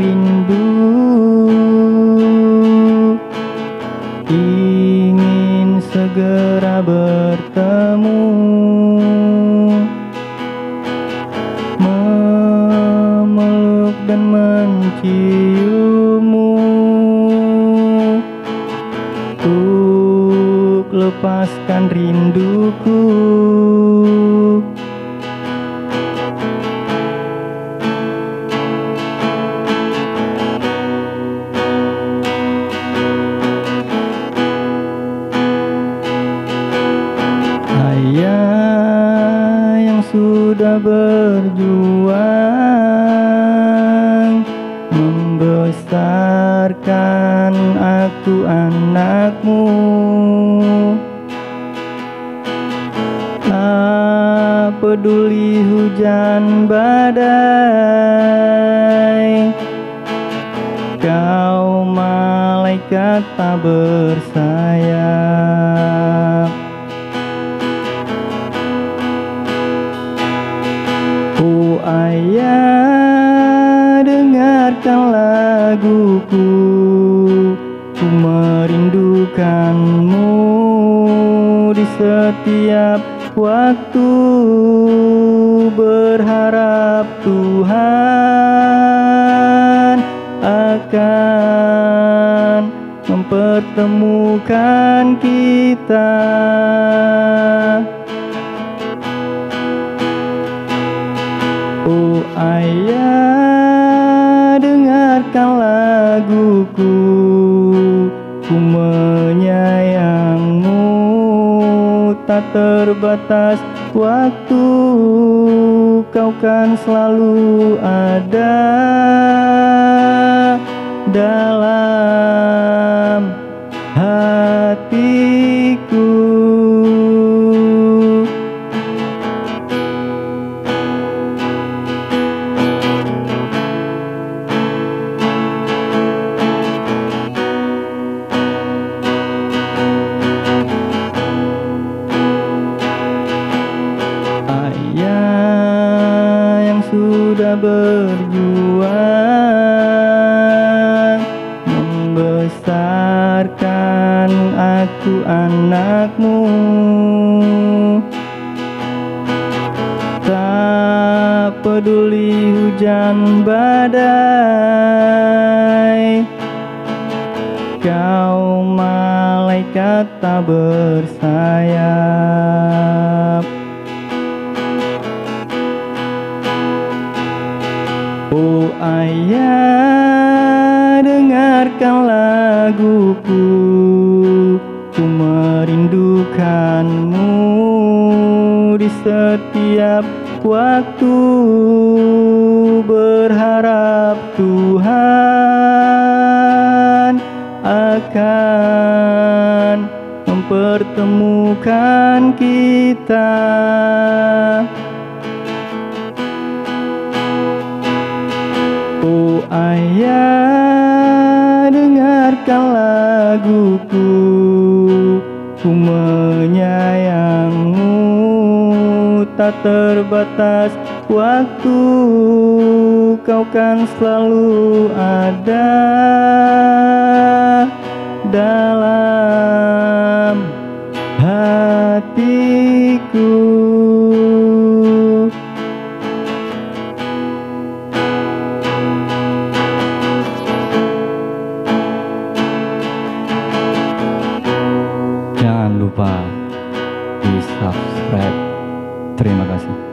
rindu, ingin segera bertemu, memeluk dan menciummu, untuk lepaskan rinduku. Ayah yang sudah berjuang membesarkan aku anakmu, tak peduli hujan badai, kau malaikat tak bersayap. Oh ayah, dengarkan laguku, ku merindukanmu di setiap waktu, berharap Tuhan akan mempertemukan kita. Oh ayah, dengarkan laguku, ku menyayangmu, tak terbatas waktu, kau kan selalu ada dalam hatiku. Ayah yang sudah berjuang membesarkan aku anakmu, tak peduli hujan badai, kau malaikat tak bersayap. Oh ayah, dengarkan laguku, ku merindukanmu di setiap waktu, berharap Tuhan akan mempertemukan kita. Oh ayah, dengarkan laguku, ku menyayangmu, tak terbatas waktu, kau kan selalu ada dalam hatiku. Jangan lupa di subscribe. Terima kasih.